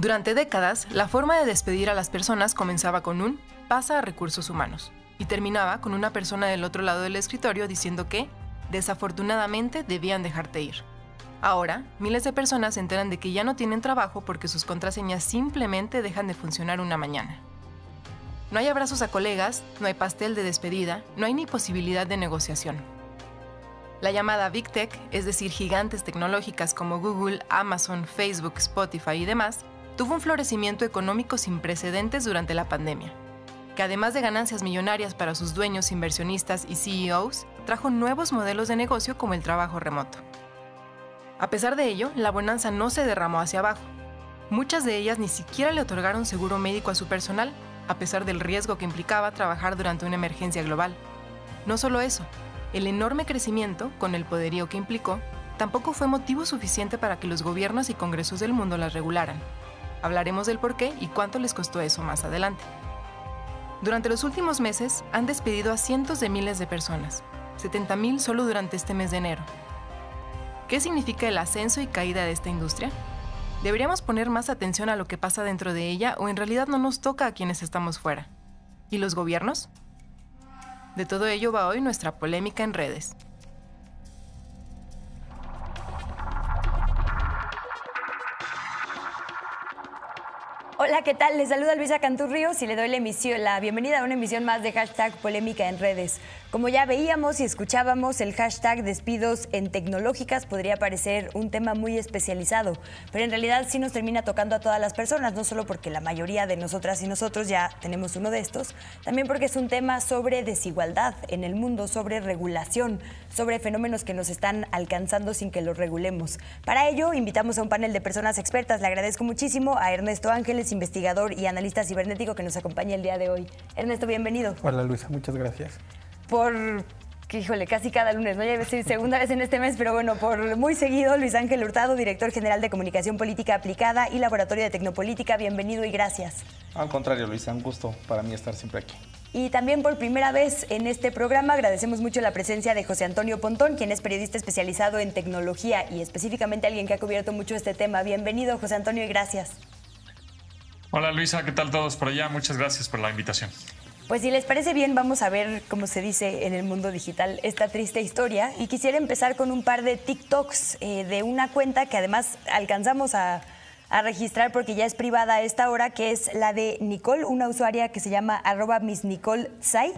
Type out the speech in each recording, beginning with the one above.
Durante décadas, la forma de despedir a las personas comenzaba con un "pasa a recursos humanos" y terminaba con una persona del otro lado del escritorio diciendo que, desafortunadamente, debían dejarte ir. Ahora, miles de personas se enteran de que ya no tienen trabajo porque sus contraseñas simplemente dejan de funcionar una mañana. No hay abrazos a colegas, no hay pastel de despedida, no hay ni posibilidad de negociación. La llamada Big Tech, es decir, gigantes tecnológicas como Google, Amazon, Facebook, Spotify y demás, tuvo un florecimiento económico sin precedentes durante la pandemia, que además de ganancias millonarias para sus dueños, inversionistas y CEOs, trajo nuevos modelos de negocio como el trabajo remoto. A pesar de ello, la bonanza no se derramó hacia abajo. Muchas de ellas ni siquiera le otorgaron seguro médico a su personal, a pesar del riesgo que implicaba trabajar durante una emergencia global. No solo eso, el enorme crecimiento, con el poderío que implicó, tampoco fue motivo suficiente para que los gobiernos y congresos del mundo las regularan. Hablaremos del por qué y cuánto les costó eso más adelante. Durante los últimos meses han despedido a cientos de miles de personas, 70,000 solo durante este mes de enero. ¿Qué significa el ascenso y caída de esta industria? ¿Deberíamos poner más atención a lo que pasa dentro de ella o en realidad no nos toca a quienes estamos fuera? ¿Y los gobiernos? De todo ello va hoy nuestra polémica en redes. Hola, ¿qué tal? Les saluda Luisa Canturríos y le doy la bienvenida a una emisión más de Hashtag Polémica en Redes. Como ya veíamos y escuchábamos, el hashtag despidos en tecnológicas podría parecer un tema muy especializado, pero en realidad sí nos termina tocando a todas las personas, no solo porque la mayoría de nosotras y nosotros ya tenemos uno de estos, también porque es un tema sobre desigualdad en el mundo, sobre regulación, sobre fenómenos que nos están alcanzando sin que los regulemos. Para ello, invitamos a un panel de personas expertas. Le agradezco muchísimo a Ernesto Ángeles, investigador y analista cibernético, que nos acompaña el día de hoy. Ernesto, bienvenido. Hola, Luisa, muchas gracias. Híjole, casi cada lunes, ¿no? Ya iba a decir segunda vez en este mes, pero bueno, por muy seguido, Luis Ángel Hurtado, director general de Comunicación Política Aplicada y Laboratorio de Tecnopolítica. Bienvenido y gracias. Al contrario, Luisa, un gusto para mí estar siempre aquí. Y también por primera vez en este programa agradecemos mucho la presencia de José Antonio Pontón, quien es periodista especializado en tecnología y específicamente alguien que ha cubierto mucho este tema. Bienvenido, José Antonio, y gracias. Hola, Luisa, ¿qué tal todos por allá? Muchas gracias por la invitación. Pues si les parece bien, vamos a ver, como se dice en el mundo digital, esta triste historia. Y quisiera empezar con un par de TikToks de una cuenta que además alcanzamos a registrar porque ya es privada a esta hora, que es la de Nicole, una usuaria que se llama @MissNicoleSai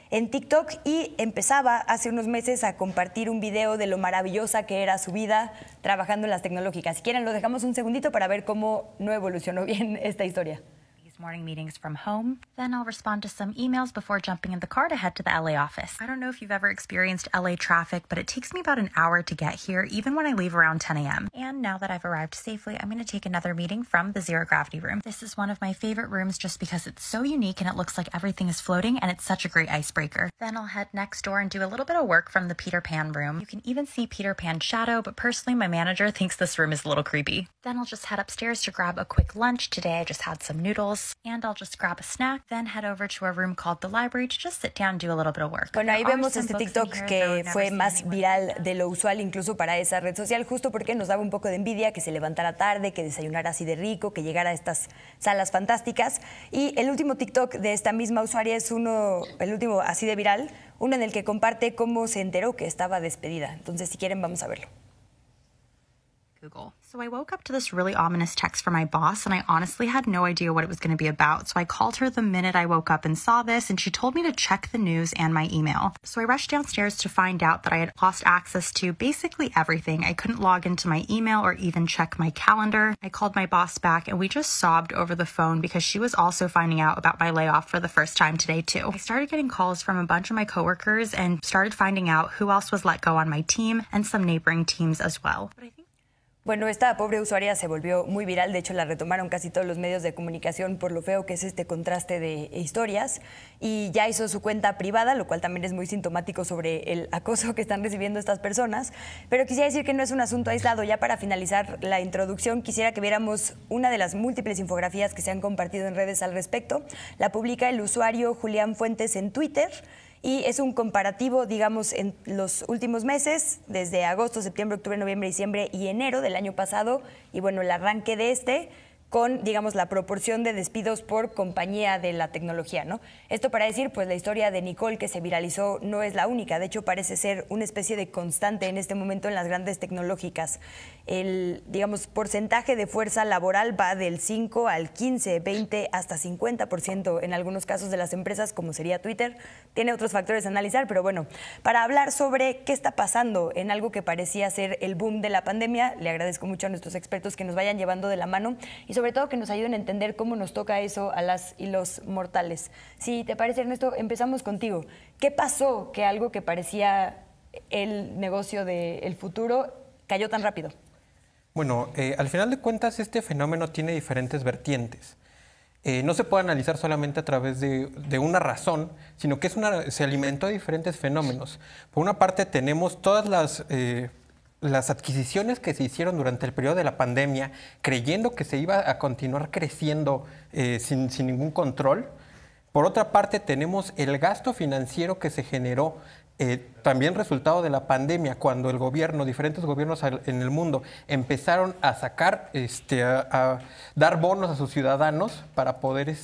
en TikTok, y empezaba hace unos meses a compartir un video de lo maravillosa que era su vida trabajando en las tecnológicas. Si quieren, lo dejamos un segundito para ver cómo no evolucionó bien esta historia. Morning meetings from home. Then I'll respond to some emails before jumping in the car to head to the LA office. I don't know if you've ever experienced LA traffic, but it takes me about an hour to get here, even when I leave around 10 a.m. And now that I've arrived safely, I'm going to take another meeting from the Zero Gravity Room. This is one of my favorite rooms just because it's so unique and it looks like everything is floating, and it's such a great icebreaker. Then I'll head next door and do a little bit of work from the Peter Pan room. You can even see Peter Pan's shadow, but personally my manager thinks this room is a little creepy. Then I'll just head upstairs to grab a quick lunch. Today I just had some noodles. And I'll just grab a snack, then head over to a room called the library to just sit down and do a little bit of work. Bueno, ahí vemos este TikTok que fue más viral de lo usual incluso para esa red social, justo porque nos daba un poco de envidia que se levantara tarde, que desayunara así de rico, que llegara a estas salas fantásticas. Y el último TikTok de esta misma usuaria es el último así de viral, uno en el que comparte cómo se enteró que estaba despedida. Entonces, si quieren, vamos a verlo. Google. So I woke up to this really ominous text from my boss, and I honestly had no idea what it was going to be about. So I called her the minute I woke up and saw this, and she told me to check the news and my email. So I rushed downstairs to find out that I had lost access to basically everything. I couldn't log into my email or even check my calendar. I called my boss back, and we just sobbed over the phone because she was also finding out about my layoff for the first time today too. I started getting calls from a bunch of my coworkers and started finding out who else was let go on my team and some neighboring teams as well. But I think Bueno, esta pobre usuaria se volvió muy viral, de hecho la retomaron casi todos los medios de comunicación por lo feo que es este contraste de historias, y ya hizo su cuenta privada, lo cual también es muy sintomático sobre el acoso que están recibiendo estas personas. Pero quisiera decir que no es un asunto aislado. Ya para finalizar la introducción, quisiera que viéramos una de las múltiples infografías que se han compartido en redes al respecto. La publica el usuario Julián Fuentes en Twitter, y es un comparativo, digamos, en los últimos meses, desde agosto, septiembre, octubre, noviembre, diciembre y enero del año pasado, y bueno, el arranque de este, con, digamos, la proporción de despidos por compañía de la tecnología, ¿no? Esto para decir, pues la historia de Nicole que se viralizó no es la única, de hecho parece ser una especie de constante en este momento en las grandes tecnológicas. El, digamos, porcentaje de fuerza laboral va del 5 al 15, 20, hasta 50% en algunos casos de las empresas, como sería Twitter. Tiene otros factores a analizar, pero bueno, para hablar sobre qué está pasando en algo que parecía ser el boom de la pandemia, le agradezco mucho a nuestros expertos que nos vayan llevando de la mano y sobre todo que nos ayuden a entender cómo nos toca eso a las y los mortales. Si te parece, Ernesto, empezamos contigo. ¿Qué pasó que algo que parecía el negocio del futuro cayó tan rápido? Bueno, al final de cuentas este fenómeno tiene diferentes vertientes. No se puede analizar solamente a través de una razón, sino que se alimentó de diferentes fenómenos. Por una parte tenemos todas las adquisiciones que se hicieron durante el periodo de la pandemia, creyendo que se iba a continuar creciendo sin ningún control. Por otra parte, tenemos el gasto financiero que se generó, también resultado de la pandemia, cuando diferentes gobiernos en el mundo empezaron a sacar, a dar bonos a sus ciudadanos para poder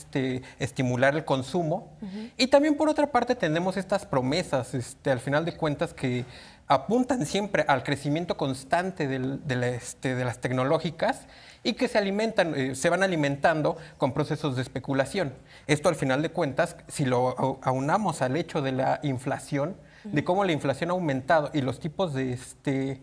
estimular el consumo. Y también por otra parte tenemos estas promesas, al final de cuentas, que apuntan siempre al crecimiento constante de las tecnológicas y que se van alimentando con procesos de especulación. Esto, al final de cuentas, si lo aunamos al hecho de la inflación, de cómo la inflación ha aumentado y los tipos de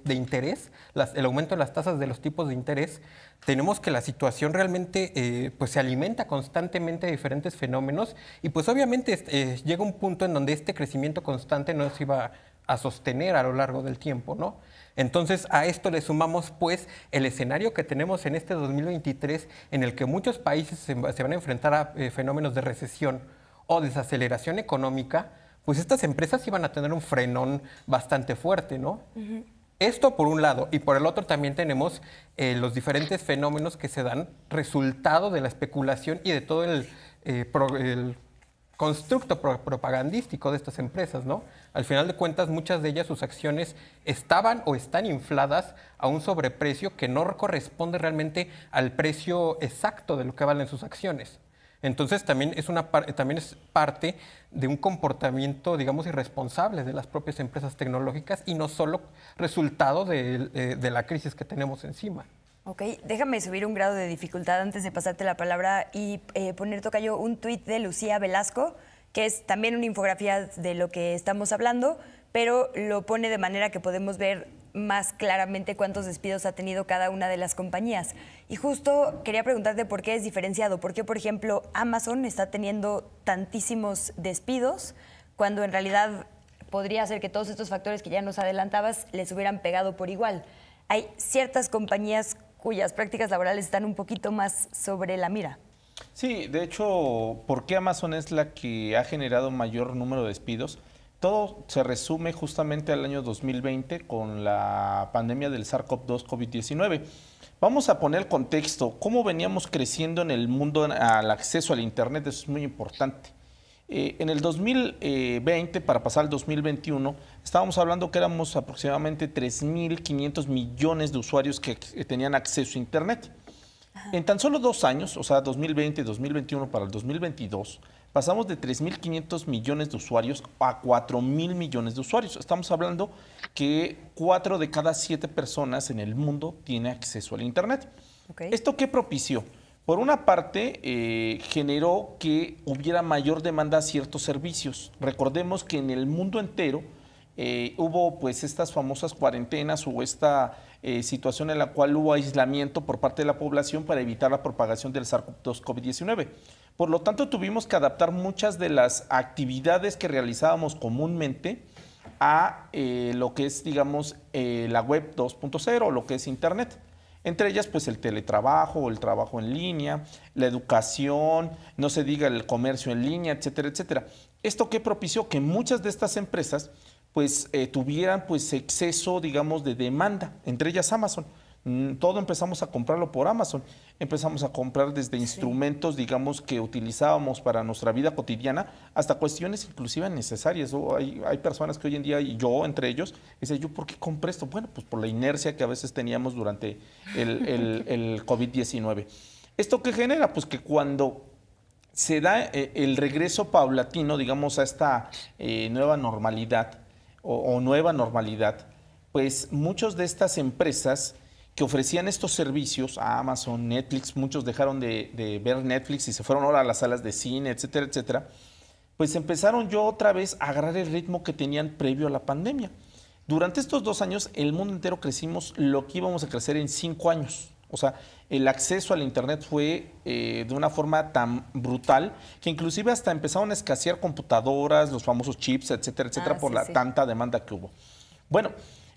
interés, el aumento de las tasas de los tipos de interés, tenemos que la situación realmente pues se alimenta constantemente de diferentes fenómenos y pues obviamente llega un punto en donde este crecimiento constante no se iba a sostener a lo largo del tiempo, ¿no? Entonces a esto le sumamos pues el escenario que tenemos en este 2023 en el que muchos países se van a enfrentar a fenómenos de recesión o desaceleración económica, pues estas empresas iban a tener un frenón bastante fuerte, ¿no? Esto por un lado, y por el otro también tenemos los diferentes fenómenos que se dan resultado de la especulación y de todo el constructo propagandístico de estas empresas, ¿no? Al final de cuentas, muchas de ellas, sus acciones estaban o están infladas a un sobreprecio que no corresponde realmente al precio exacto de lo que valen sus acciones. Entonces también es parte de un comportamiento, digamos, irresponsable de las propias empresas tecnológicas y no solo resultado de la crisis que tenemos encima. Ok, déjame subir un grado de dificultad antes de pasarte la palabra y poner, tocayo, un tuit de Lucía Velasco, que es también una infografía de lo que estamos hablando, pero lo pone de manera que podemos ver más claramente cuántos despidos ha tenido cada una de las compañías. Y justo quería preguntarte por qué es diferenciado, por qué, por ejemplo, Amazon está teniendo tantísimos despidos cuando en realidad podría ser que todos estos factores que ya nos adelantabas les hubieran pegado por igual. Hay ciertas compañías cuyas prácticas laborales están un poquito más sobre la mira. Sí, de hecho, ¿por qué Amazon es la que ha generado mayor número de despidos? Todo se resume justamente al año 2020 con la pandemia del SARS-CoV-2 COVID-19. Vamos a poner contexto, cómo veníamos creciendo en el mundo al acceso al Internet, eso es muy importante. En el 2020, para pasar al 2021, estábamos hablando que éramos aproximadamente 3.500 millones de usuarios que tenían acceso a Internet. En tan solo 2 años, o sea, 2020, 2021 para el 2022, pasamos de 3.500 millones de usuarios a 4.000 millones de usuarios. Estamos hablando que 4 de cada 7 personas en el mundo tiene acceso al Internet. Okay. ¿Esto qué propició? Por una parte, generó que hubiera mayor demanda a ciertos servicios. Recordemos que en el mundo entero hubo pues estas famosas cuarentenas o esta situación en la cual hubo aislamiento por parte de la población para evitar la propagación del SARS-CoV-2 COVID-19. Por lo tanto, tuvimos que adaptar muchas de las actividades que realizábamos comúnmente a lo que es, digamos, la web 2.0 o lo que es Internet. Entre ellas, pues, el teletrabajo, el trabajo en línea, la educación, no se diga el comercio en línea, etcétera, etcétera. ¿Esto qué propició? Que muchas de estas empresas, pues, tuvieran, pues, exceso, digamos, de demanda, entre ellas Amazon. Todo empezamos a comprarlo por Amazon. Empezamos a comprar desde instrumentos, digamos, que utilizábamos para nuestra vida cotidiana, hasta cuestiones inclusive necesarias. Hay personas que hoy en día, y yo entre ellos, dice, ¿yo por qué compré esto? Bueno, pues por la inercia que a veces teníamos durante el COVID-19. ¿Esto qué genera? Pues que cuando se da el regreso paulatino, digamos, a esta nueva normalidad o nueva normalidad, pues muchas de estas empresas que ofrecían estos servicios, a Amazon, Netflix, muchos dejaron de ver Netflix y se fueron ahora a las salas de cine, etcétera, etcétera, pues empezaron yo otra vez a agarrar el ritmo que tenían previo a la pandemia. Durante estos 2 años, el mundo entero crecimos lo que íbamos a crecer en 5 años. O sea, el acceso al Internet fue de una forma tan brutal que inclusive hasta empezaron a escasear computadoras, los famosos chips, etcétera, etcétera, por la tanta demanda que hubo. Bueno,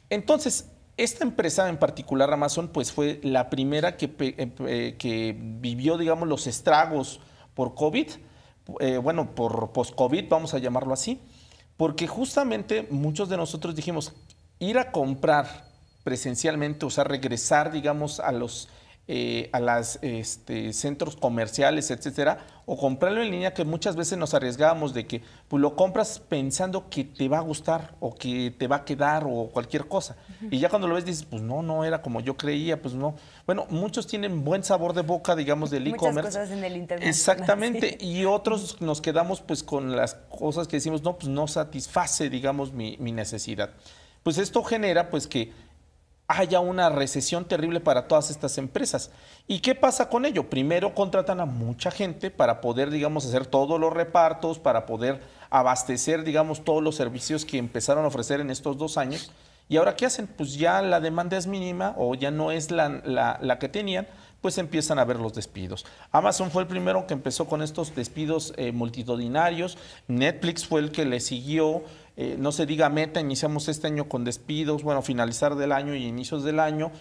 entonces, esta empresa en particular, Amazon, pues fue la primera que vivió, digamos, los estragos por COVID, por post-COVID, vamos a llamarlo así, porque justamente muchos de nosotros dijimos, ir a comprar presencialmente, o sea, regresar, digamos, a los centros comerciales, etcétera, o comprarlo en línea, que muchas veces nos arriesgábamos de que pues, lo compras pensando que te va a gustar o que te va a quedar o cualquier cosa. Y ya cuando lo ves dices, pues no era como yo creía, pues no. Bueno, muchos tienen buen sabor de boca, digamos, del e-commerce. Muchas cosas en el internet. Exactamente, sí. Y otros nos quedamos pues con las cosas que decimos, no, pues no satisface, digamos, mi necesidad. Pues esto genera pues que haya una recesión terrible para todas estas empresas. ¿Y qué pasa con ello? Primero contratan a mucha gente para poder, digamos, hacer todos los repartos, para poder abastecer, digamos, todos los servicios que empezaron a ofrecer en estos 2 años. ¿Y ahora qué hacen? Pues ya la demanda es mínima o ya no es la que tenían, pues empiezan a ver los despidos. Amazon fue el primero que empezó con estos despidos multitudinarios. Netflix fue el que le siguió. No se diga Meta, iniciamos este año con despidos, bueno, finalizar del año y inicios del año.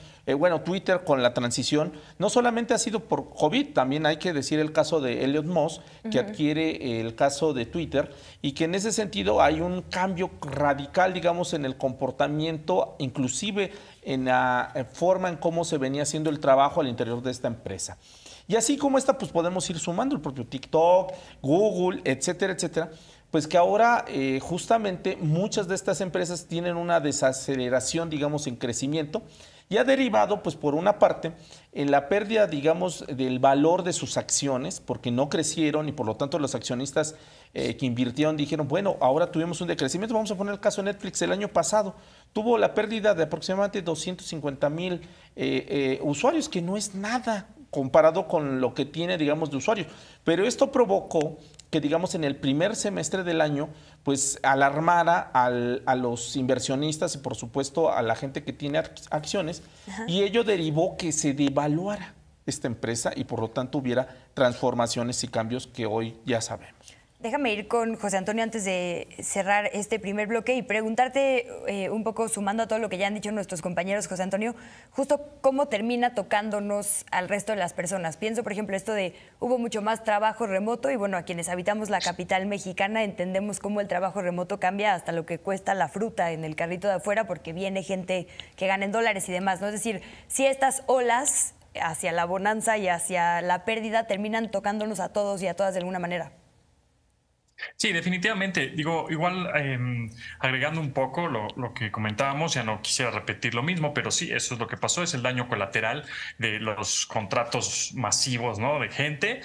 Twitter con la transición, no solamente ha sido por COVID, también hay que decir el caso de Elon Musk, que adquiere el caso de Twitter, y que en ese sentido hay un cambio radical, digamos, en el comportamiento, inclusive en la forma en cómo se venía haciendo el trabajo al interior de esta empresa. Y así como esta, pues podemos ir sumando el propio TikTok, Google, etcétera, etcétera. Pues que ahora justamente muchas de estas empresas tienen una desaceleración, digamos, en crecimiento y ha derivado, pues por una parte, en la pérdida, digamos, del valor de sus acciones, porque no crecieron y por lo tanto los accionistas que invirtieron dijeron, bueno, ahora tuvimos un decrecimiento. Vamos a poner el caso de Netflix. El año pasado tuvo la pérdida de aproximadamente 250,000 usuarios, que no es nada comparado con lo que tiene, digamos, de usuarios. Pero esto provocó que, digamos, en el primer semestre del año, pues alarmara a los inversionistas y, por supuesto, a la gente que tiene acciones, y ello derivó que se devaluara esta empresa y, por lo tanto, hubiera transformaciones y cambios que hoy ya sabemos. Déjame ir con José Antonio antes de cerrar este primer bloque y preguntarte un poco, sumando a todo lo que ya han dicho nuestros compañeros, José Antonio, justo cómo termina tocándonos al resto de las personas. Pienso, por ejemplo, esto de hubo mucho más trabajo remoto y, bueno, a quienes habitamos la capital mexicana entendemos cómo el trabajo remoto cambia hasta lo que cuesta la fruta en el carrito de afuera porque viene gente que gana en dólares y demás, ¿no? Es decir, si estas olas hacia la bonanza y hacia la pérdida terminan tocándonos a todos y a todas de alguna manera. Sí, definitivamente. Digo, igual agregando un poco lo que comentábamos, ya no quisiera repetir lo mismo, pero sí, eso es lo que pasó, es el daño colateral de los contratos masivos, ¿no? De gente,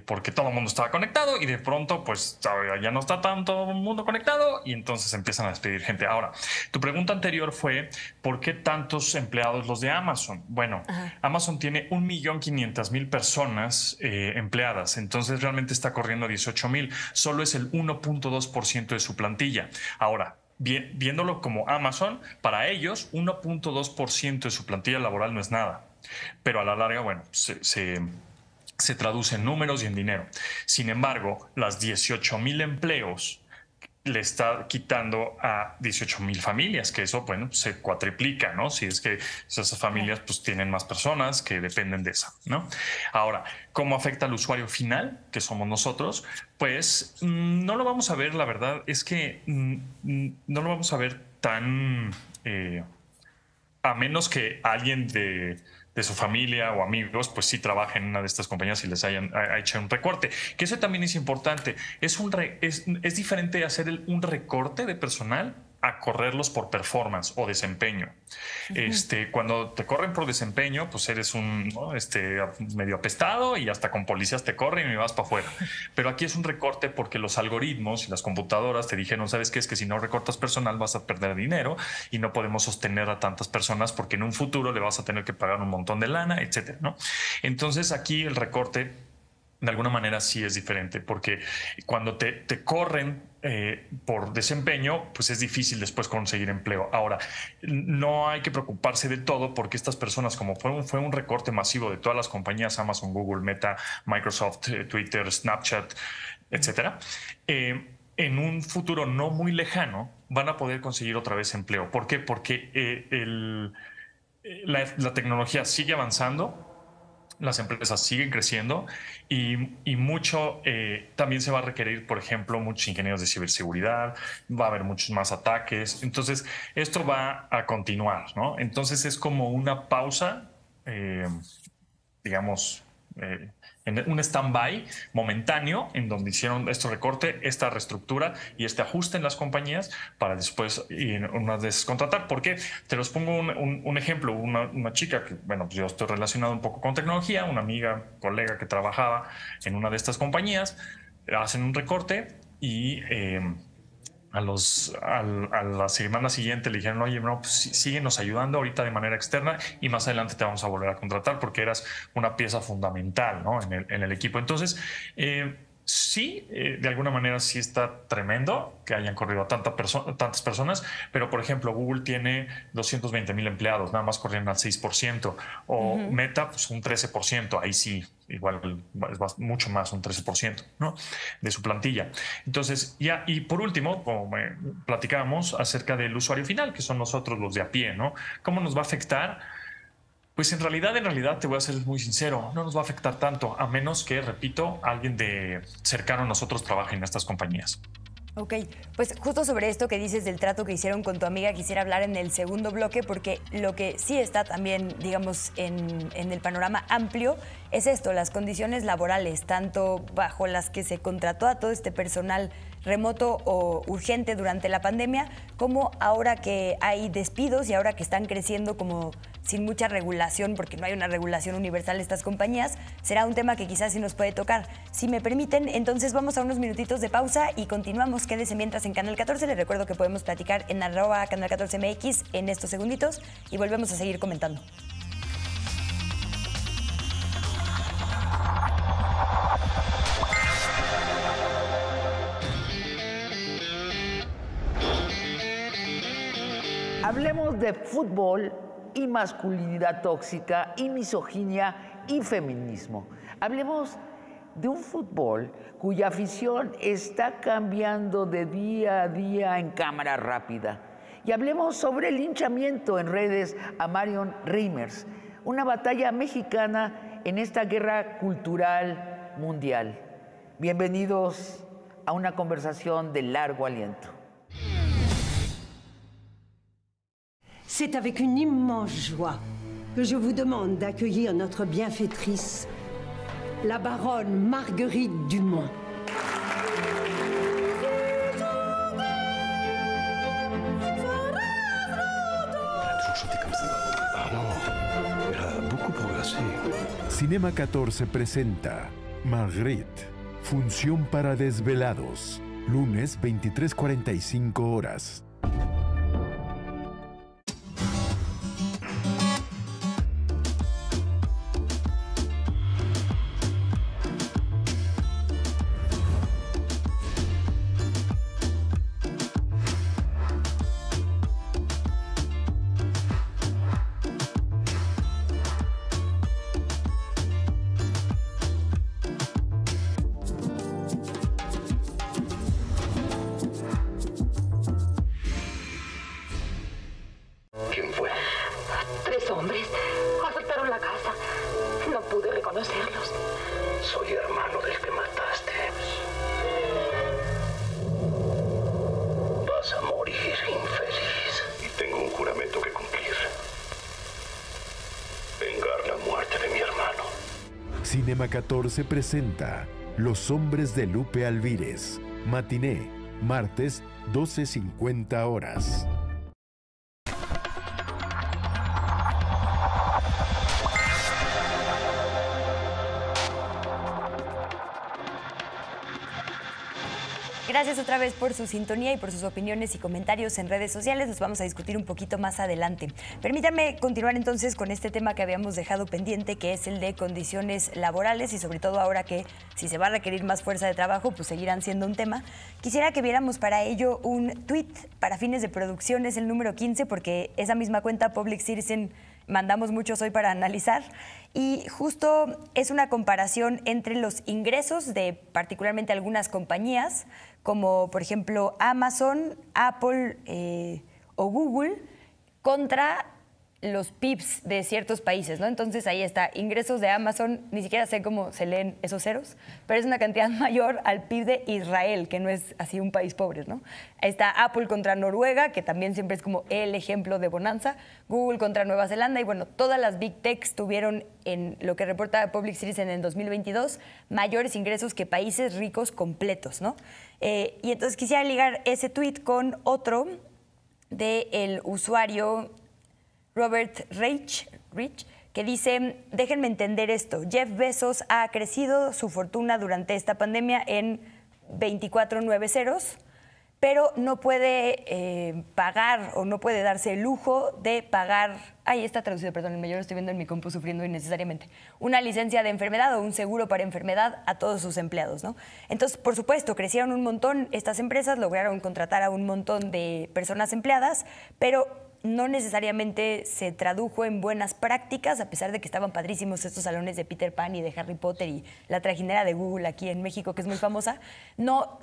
porque todo el mundo estaba conectado y de pronto, pues ya no está tanto el mundo conectado y entonces empiezan a despedir gente. Ahora, tu pregunta anterior fue, ¿por qué tantos empleados los de Amazon? Bueno, Amazon tiene 1.500.000 personas empleadas, entonces realmente está corriendo 18,000. Solo es el 1.2% de su plantilla. Ahora, viéndolo como Amazon, para ellos 1.2% de su plantilla laboral no es nada. Pero a la larga, bueno, se traduce en números y en dinero. Sin embargo, las 18,000 empleos le está quitando a 18,000 familias, que eso, bueno, se cuatriplica, ¿no? Si es que esas familias pues tienen más personas que dependen de eso, ¿no? Ahora, ¿cómo afecta al usuario final, que somos nosotros? Pues no lo vamos a ver, la verdad es que no lo vamos a ver tan... a menos que alguien de su familia o amigos, pues sí trabaja en una de estas compañías y les hayan hecho un recorte. Que eso también es importante. Es diferente hacer un recorte de personal a correrlos por performance o desempeño. Cuando te corren por desempeño, pues eres un medio apestado y hasta con policías te corren y vas para afuera. Pero aquí es un recorte porque los algoritmos y las computadoras te dijeron, ¿sabes qué? Es que si no recortas personal vas a perder dinero y no podemos sostener a tantas personas porque en un futuro le vas a tener que pagar un montón de lana, etcétera, ¿no? Entonces aquí el recorte de alguna manera sí es diferente, porque cuando te corren por desempeño, pues es difícil después conseguir empleo. Ahora, no hay que preocuparse de todo, porque estas personas, como fue un recorte masivo de todas las compañías, Amazon, Google, Meta, Microsoft, Twitter, Snapchat, etcétera, en un futuro no muy lejano van a poder conseguir otra vez empleo. ¿Por qué? Porque la tecnología sigue avanzando, las empresas siguen creciendo y mucho también se va a requerir, por ejemplo, muchos ingenieros de ciberseguridad, va a haber muchos más ataques. Entonces, esto va a continuar, ¿no? Entonces, es como una pausa, digamos, en un stand-by momentáneo en donde hicieron este recorte, esta reestructura y este ajuste en las compañías para después unas veces contratar. ¿Por qué? Te los pongo un ejemplo. Una chica que, bueno, pues yo estoy relacionado un poco con tecnología, una amiga, colega que trabajaba en una de estas compañías, hacen un recorte y a la semana siguiente le dijeron, oye, no, pues síguenos ayudando ahorita de manera externa y más adelante te vamos a volver a contratar porque eras una pieza fundamental, ¿no? en el equipo. Entonces, sí, de alguna manera sí está tremendo que hayan corrido a tantas personas, pero por ejemplo, Google tiene 220,000 empleados, nada más corrieron al 6%, o Meta, pues un 13%, ahí sí, igual es mucho más, un 13%, ¿no? De su plantilla. Entonces, ya, y por último, como platicábamos acerca del usuario final, que son nosotros los de a pie, ¿no? ¿Cómo nos va a afectar? Pues en realidad, te voy a ser muy sincero, no nos va a afectar tanto, a menos que, repito, alguien de cercano a nosotros trabaje en estas compañías. Ok, pues justo sobre esto que dices del trato que hicieron con tu amiga, quisiera hablar en el segundo bloque, porque lo que sí está también, digamos, en el panorama amplio es esto, las condiciones laborales, tanto bajo las que se contrató a todo este personal remoto o urgente durante la pandemia, como ahora que hay despidos y ahora que están creciendo como sin mucha regulación, porque no hay una regulación universal de estas compañías, será un tema que quizás sí nos puede tocar. Si me permiten, entonces vamos a unos minutitos de pausa y continuamos. Quédese mientras en Canal 14. Les recuerdo que podemos platicar en @Canal 14MX en estos segunditos y volvemos a seguir comentando. Hablemos de fútbol y masculinidad tóxica y misoginia y feminismo. Hablemos de un fútbol cuya afición está cambiando de día a día en cámara rápida. Y hablemos sobre el linchamiento en redes a Marion Reimers, una batalla mexicana en esta guerra cultural mundial. Bienvenidos a una conversación de largo aliento. C'est avec une immense joie que je vous demande d'accueillir notre bienfaitrice, la baronne Marguerite Dumont. Elle a toujours chanté comme ça. Ah non, elle a beaucoup progressé. Cinema 14 presenta Marguerite, función para desvelados, lunes 23:45 horas. Cinema 14 presenta Los hombres de Lupe Alvírez, matiné, martes 12:50 horas. Gracias otra vez por su sintonía y por sus opiniones y comentarios en redes sociales. Los vamos a discutir un poquito más adelante. Permítanme continuar entonces con este tema que habíamos dejado pendiente, que es el de condiciones laborales y sobre todo ahora que si se va a requerir más fuerza de trabajo, pues seguirán siendo un tema. Quisiera que viéramos para ello un tweet para fines de producción, es el número 15, porque esa misma cuenta Public Citizen mandamos muchos hoy para analizar y justo es una comparación entre los ingresos de particularmente algunas compañías como por ejemplo Amazon, Apple o Google contra los PIBs de ciertos países, ¿no? Entonces ahí está, ingresos de Amazon, ni siquiera sé cómo se leen esos ceros, pero es una cantidad mayor al PIB de Israel, que no es así un país pobre, ¿no? Ahí está Apple contra Noruega, que también siempre es como el ejemplo de bonanza, Google contra Nueva Zelanda, y bueno, todas las Big Techs tuvieron, en lo que reporta Public Citizen en 2022, mayores ingresos que países ricos completos, ¿no? Y entonces quisiera ligar ese tweet con otro del usuario Robert Rich, que dice, déjenme entender esto, Jeff Bezos ha crecido su fortuna durante esta pandemia en 24 ceros, pero no puede pagar o no puede darse el lujo de pagar, ahí está traducido, perdónenme, yo lo estoy viendo en mi compu sufriendo innecesariamente, una licencia de enfermedad o un seguro para enfermedad a todos sus empleados, ¿no? Entonces, por supuesto, crecieron un montón estas empresas, lograron contratar a un montón de personas empleadas, pero no necesariamente se tradujo en buenas prácticas, a pesar de que estaban padrísimos estos salones de Peter Pan y de Harry Potter y la trajinera de Google aquí en México, que es muy famosa, no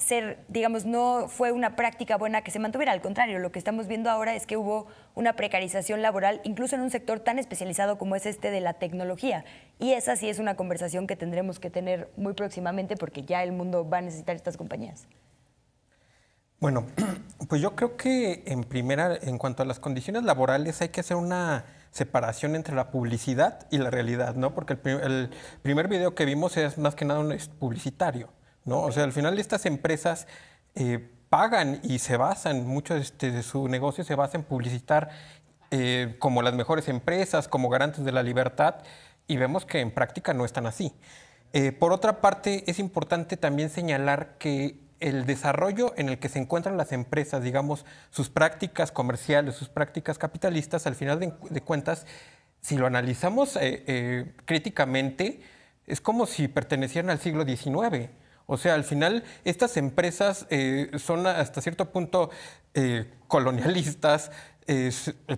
fue una práctica buena que se mantuviera. Al contrario, lo que estamos viendo ahora es que hubo una precarización laboral, incluso en un sector tan especializado como es este de la tecnología. Y esa sí es una conversación que tendremos que tener muy próximamente porque ya el mundo va a necesitar estas compañías. Bueno, pues yo creo que en cuanto a las condiciones laborales hay que hacer una separación entre la publicidad y la realidad, ¿no? Porque el primer video que vimos es más que nada un publicitario, ¿no? O sea, al final estas empresas pagan y se basan, mucho de su negocio se basa en publicitar como las mejores empresas, como garantes de la libertad, y vemos que en práctica no están así. Por otra parte, es importante también señalar que el desarrollo en el que se encuentran las empresas, digamos, sus prácticas comerciales, sus prácticas capitalistas, al final de cuentas, si lo analizamos críticamente, es como si pertenecieran al siglo XIX. O sea, al final, estas empresas son hasta cierto punto colonialistas.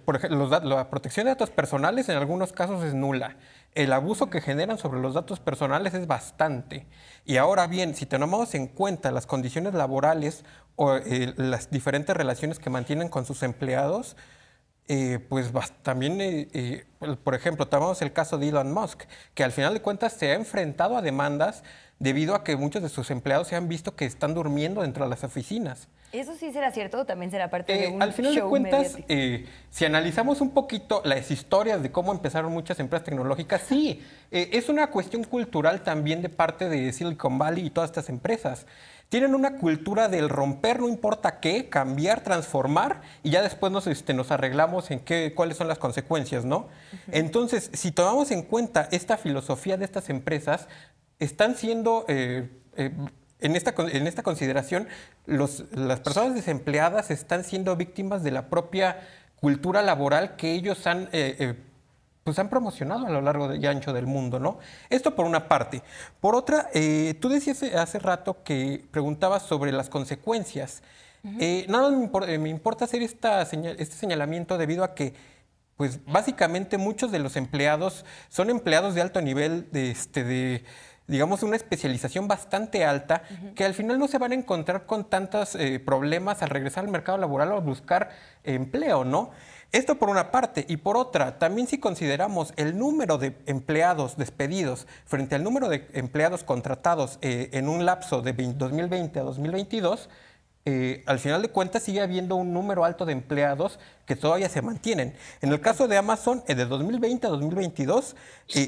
Por ejemplo, la protección de datos personales en algunos casos es nula. El abuso que generan sobre los datos personales es bastante. Y ahora bien, si tenemos en cuenta las condiciones laborales o las diferentes relaciones que mantienen con sus empleados, pues también, por ejemplo, tomamos el caso de Elon Musk, que al final de cuentas se ha enfrentado a demandas debido a que muchos de sus empleados se han visto que están durmiendo dentro de las oficinas. ¿Eso sí será cierto o también será parte de un al final show de cuentas, mediático? Si analizamos un poquito las historias de cómo empezaron muchas empresas tecnológicas, sí, es una cuestión cultural también de parte de Silicon Valley y todas estas empresas. Tienen una cultura del romper, no importa qué, cambiar, transformar, y ya después nos arreglamos en cuáles son las consecuencias, ¿no? Entonces, si tomamos en cuenta esta filosofía de estas empresas, están siendo... En esta consideración, las personas desempleadas están siendo víctimas de la propia cultura laboral que ellos han promocionado a lo largo y ancho del mundo, ¿no? Esto por una parte. Por otra, tú decías hace rato que preguntabas sobre las consecuencias. Nada me importa hacer este señalamiento debido a que, pues, básicamente muchos de los empleados son empleados de alto nivel digamos, una especialización bastante alta, que al final no se van a encontrar con tantos problemas al regresar al mercado laboral o buscar empleo, ¿no? Esto por una parte. Y por otra, también si consideramos el número de empleados despedidos frente al número de empleados contratados en un lapso de 2020 a 2022, al final de cuentas sigue habiendo un número alto de empleados que todavía se mantienen. En el caso de Amazon, de 2020 a 2022,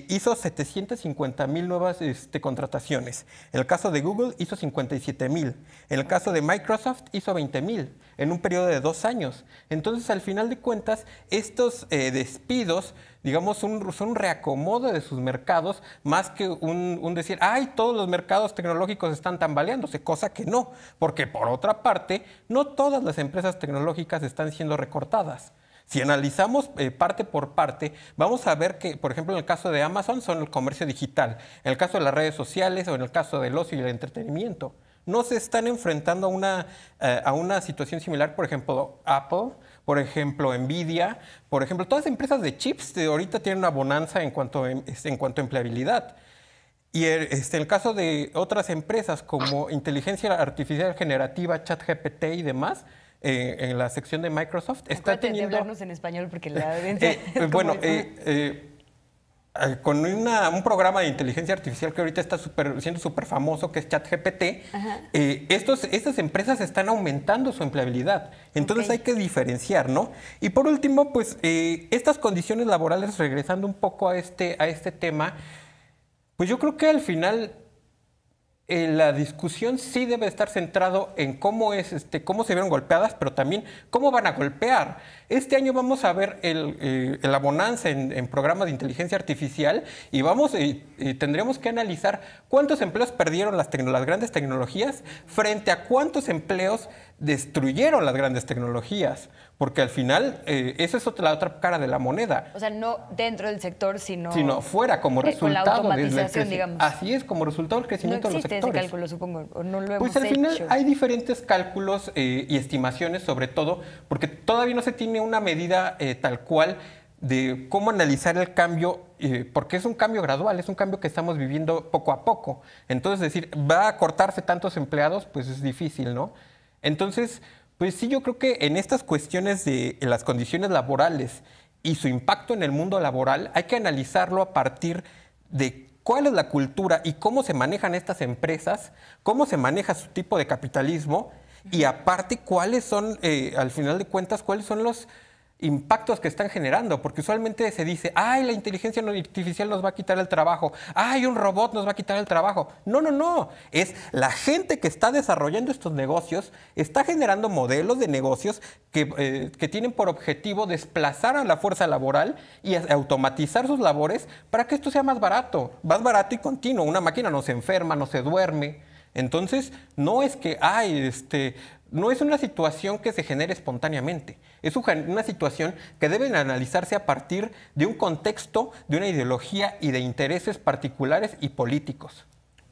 hizo 750,000 nuevas contrataciones. En el caso de Google, hizo 57,000. En el caso de Microsoft, hizo 20,000 en un periodo de 2 años. Entonces, al final de cuentas, estos despidos, digamos, son un reacomodo de sus mercados, más que un decir, ¡ay, todos los mercados tecnológicos están tambaleándose! Cosa que no, porque por otra parte, no todas las empresas tecnológicas están siendo recortadas. Si analizamos parte por parte, vamos a ver que, por ejemplo, en el caso de Amazon son el comercio digital, en el caso de las redes sociales o en el caso del ocio y el entretenimiento. No se están enfrentando a una situación similar, por ejemplo, Apple, por ejemplo, Nvidia, por ejemplo, todas las empresas de chips ahorita tienen una bonanza en cuanto a empleabilidad. Y en el caso de otras empresas como inteligencia artificial generativa, ChatGPT y demás, en la sección de Microsoft, está teniendo... de hablarnos en español porque la audiencia... bueno, con un programa de inteligencia artificial que ahorita está siendo súper famoso, que es ChatGPT, estas empresas están aumentando su empleabilidad. Entonces hay que diferenciar, ¿no? Y por último, pues estas condiciones laborales, regresando un poco a este tema, pues yo creo que al final la discusión sí debe estar centrado en cómo se vieron golpeadas, pero también cómo van a golpear. Este año vamos a ver la bonanza en programas de inteligencia artificial y tendremos que analizar cuántos empleos perdieron las grandes tecnologías frente a cuántos empleos destruyeron las grandes tecnologías. Porque al final, esa es la otra cara de la moneda. O sea, no dentro del sector, sino fuera, como resultado. Con la automatización, digamos. Así es, como resultado del crecimiento de los sectores. No existe ese cálculo, supongo, o no lo hemos Pues al final hecho. hay diferentes cálculos y estimaciones, sobre todo, porque todavía no se tiene una medida tal cual de cómo analizar el cambio, porque es un cambio gradual, es un cambio que estamos viviendo poco a poco. Entonces, decir, ¿va a cortarse tantos empleados? Pues es difícil, ¿no? Entonces, pues sí, yo creo que en estas cuestiones de las condiciones laborales y su impacto en el mundo laboral, hay que analizarlo a partir de cuál es la cultura y cómo se manejan estas empresas, cómo se maneja su tipo de capitalismo y aparte cuáles son, al final de cuentas, cuáles son los impactos que están generando, porque usualmente se dice, ¡ay, la inteligencia artificial nos va a quitar el trabajo! ¡Ay, un robot nos va a quitar el trabajo! No, no, no. Es la gente que está desarrollando estos negocios, está generando modelos de negocios que tienen por objetivo desplazar a la fuerza laboral y automatizar sus labores para que esto sea más barato y continuo. Una máquina no se enferma, no se duerme. Entonces, no es que, no es una situación que se genere espontáneamente. Es una situación que debe analizarse a partir de un contexto, de una ideología y de intereses particulares y políticos.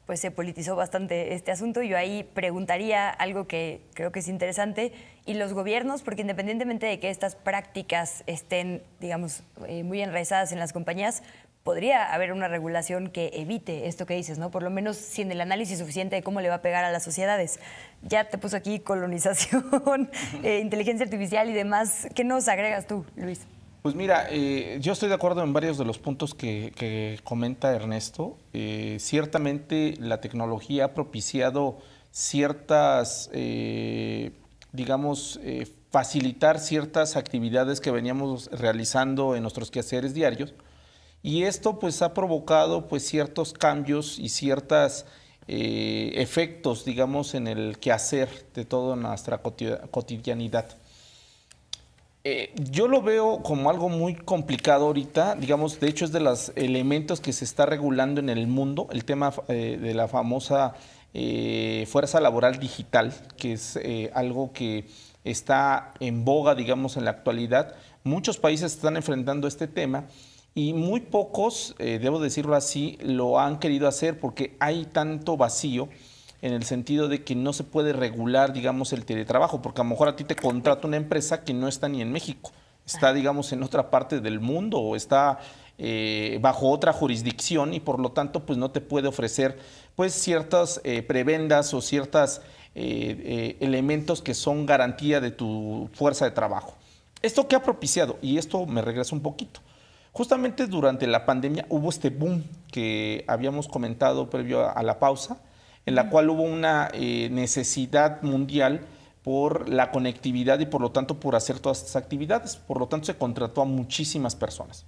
Pues se politizó bastante este asunto. Yo ahí preguntaría algo que creo que es interesante. Y los gobiernos, porque independientemente de que estas prácticas estén, digamos, muy enraizadas en las compañías, podría haber una regulación que evite esto que dices, ¿no? Por lo menos sin el análisis suficiente de cómo le va a pegar a las sociedades. Ya te puso aquí colonización, inteligencia artificial y demás. ¿Qué nos agregas tú, Luis? Pues mira, yo estoy de acuerdo en varios de los puntos que comenta Ernesto. Ciertamente la tecnología ha propiciado ciertas, facilitar ciertas actividades que veníamos realizando en nuestros quehaceres diarios. Y esto pues ha provocado pues ciertos cambios y ciertos efectos, digamos, en el quehacer de toda nuestra cotidianidad. Yo lo veo como algo muy complicado ahorita, digamos, de hecho es de los elementos que se está regulando en el mundo, el tema de la famosa fuerza laboral digital, que es algo que está en boga, digamos, en la actualidad. Muchos países están enfrentando este tema. Y muy pocos, debo decirlo así, lo han querido hacer porque hay tanto vacío en el sentido de que no se puede regular, digamos, el teletrabajo, porque a lo mejor a ti te contrata una empresa que no está ni en México, está, digamos, en otra parte del mundo o está bajo otra jurisdicción y por lo tanto, pues no te puede ofrecer, pues, ciertas prebendas o ciertos elementos que son garantía de tu fuerza de trabajo. ¿Esto qué ha propiciado? Y esto me regresa un poquito. Justamente durante la pandemia hubo este boom que habíamos comentado previo a la pausa, en la cual hubo una necesidad mundial por la conectividad y por lo tanto por hacer todas estas actividades. Por lo tanto se contrató a muchísimas personas.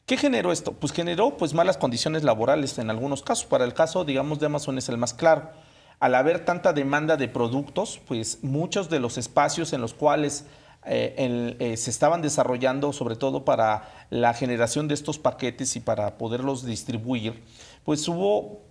¿Qué generó esto? Pues generó pues malas condiciones laborales en algunos casos. Para el caso, digamos, de Amazon es el más claro. Al haber tanta demanda de productos, pues muchos de los espacios en los cuales se estaban desarrollando, sobre todo para la generación de estos paquetes y para poderlos distribuir, pues hubo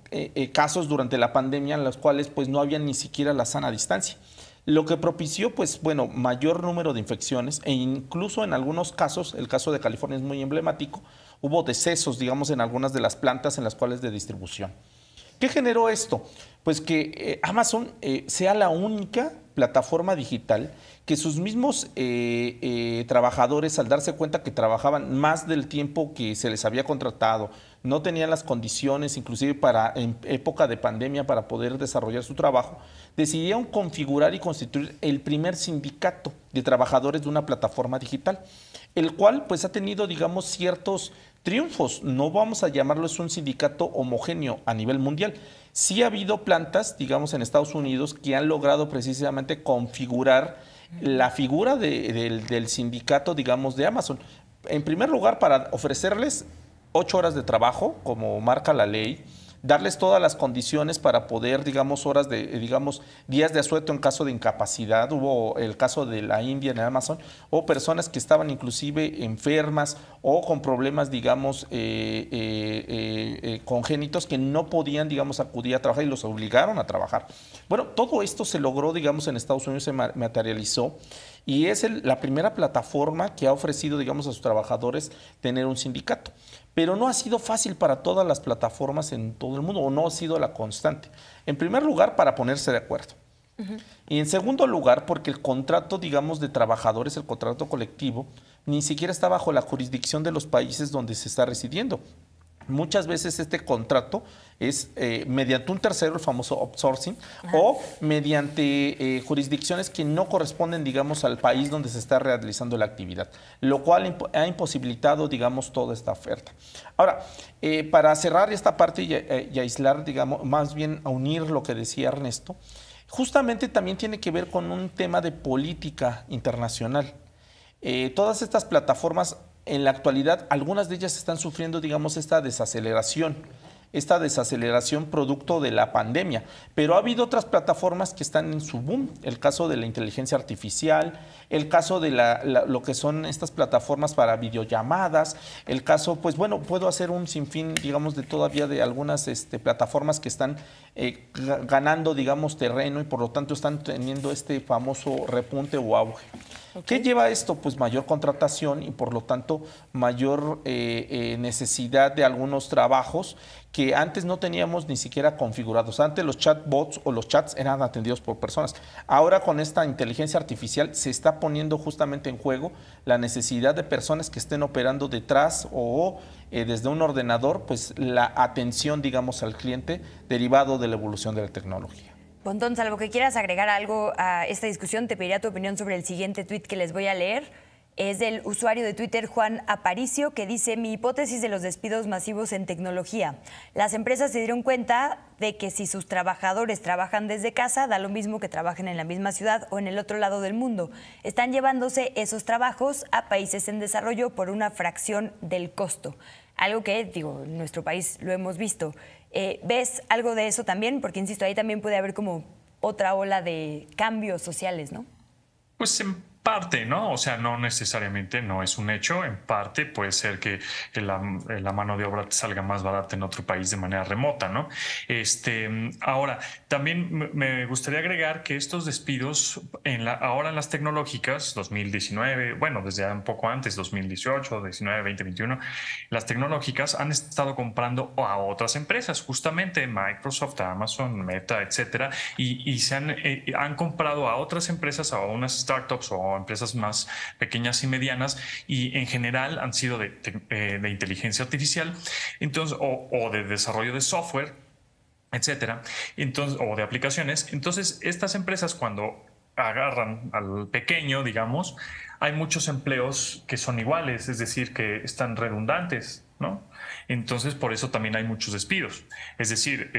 casos durante la pandemia en los cuales pues no había ni siquiera la sana distancia. Lo que propició, pues bueno, mayor número de infecciones e incluso en algunos casos, el caso de California es muy emblemático, hubo decesos, digamos, en algunas de las plantas en las cuales de distribución. ¿Qué generó esto? Pues que Amazon sea la única plataforma digital que sus mismos trabajadores, al darse cuenta que trabajaban más del tiempo que se les había contratado, no tenían las condiciones, inclusive en época de pandemia, para poder desarrollar su trabajo, decidieron configurar y constituir el primer sindicato de trabajadores de una plataforma digital, el cual pues ha tenido, digamos, ciertos triunfos. No vamos a llamarlo es un sindicato homogéneo a nivel mundial. Sí ha habido plantas, digamos, en Estados Unidos que han logrado precisamente configurar la figura del sindicato, digamos, de Amazon. En primer lugar, para ofrecerles 8 horas de trabajo, como marca la ley, darles todas las condiciones para poder, digamos, días de asueto en caso de incapacidad. Hubo el caso de la India en Amazon, o personas que estaban inclusive enfermas o con problemas, digamos, congénitos que no podían, digamos, acudir a trabajar y los obligaron a trabajar. Bueno, todo esto se logró, digamos, en Estados Unidos, se materializó. Y es la primera plataforma que ha ofrecido, digamos, a sus trabajadores tener un sindicato. Pero no ha sido fácil para todas las plataformas en todo el mundo, o no ha sido la constante. En primer lugar, para ponerse de acuerdo. Y en segundo lugar, porque el contrato, digamos, de trabajadores, el contrato colectivo, ni siquiera está bajo la jurisdicción de los países donde se está residiendo. Muchas veces este contrato es mediante un tercero, el famoso outsourcing, o mediante jurisdicciones que no corresponden, digamos, al país donde se está realizando la actividad, lo cual ha imposibilitado, digamos, toda esta oferta. Ahora, para cerrar esta parte y aislar, digamos, más bien a unir lo que decía Ernesto, justamente también tiene que ver con un tema de política internacional. Todas estas plataformas, en la actualidad, algunas de ellas están sufriendo, digamos, esta desaceleración producto de la pandemia. Pero ha habido otras plataformas que están en su boom. El caso de la inteligencia artificial, el caso de lo que son estas plataformas para videollamadas, el caso, pues bueno, puedo hacer un sinfín, digamos, todavía de algunas plataformas que están ganando, digamos, terreno y por lo tanto están teniendo este famoso repunte o auge. ¿Qué lleva esto? Pues mayor contratación y por lo tanto mayor necesidad de algunos trabajos que antes no teníamos ni siquiera configurados. Antes los chatbots o los chats eran atendidos por personas. Ahora con esta inteligencia artificial se está poniendo justamente en juego la necesidad de personas que estén operando detrás o desde un ordenador, pues la atención, digamos, al cliente derivado de la evolución de la tecnología. Pontón, salvo que quieras agregar algo a esta discusión, te pediría tu opinión sobre el siguiente tuit que les voy a leer. Es del usuario de Twitter Juan Aparicio, que dice: mi hipótesis de los despidos masivos en tecnología. Las empresas se dieron cuenta de que si sus trabajadores trabajan desde casa, da lo mismo que trabajen en la misma ciudad o en el otro lado del mundo. Están llevándose esos trabajos a países en desarrollo por una fracción del costo. Algo que, digo, en nuestro país lo hemos visto. ¿Ves algo de eso también? Porque, insisto, ahí también puede haber como otra ola de cambios sociales, ¿no? Pues en parte, ¿no? O sea, no necesariamente, no es un hecho. En parte puede ser que la mano de obra te salga más barata en otro país de manera remota, ¿no? Ahora, también me gustaría agregar que estos despidos ahora en las tecnológicas, 2019, bueno, desde un poco antes, 2018, 19, 20, 21, las tecnológicas han estado comprando a otras empresas, justamente Microsoft, Amazon, Meta, etcétera, y se han comprado a otras empresas, a unas startups o empresas más pequeñas y medianas, y en general han sido de inteligencia artificial, entonces, o de desarrollo de software, etcétera, entonces, o de aplicaciones. Entonces, estas empresas, cuando agarran al pequeño, digamos, hay muchos empleos que son iguales, es decir, que están redundantes, ¿no? Entonces, por eso también hay muchos despidos. Es decir,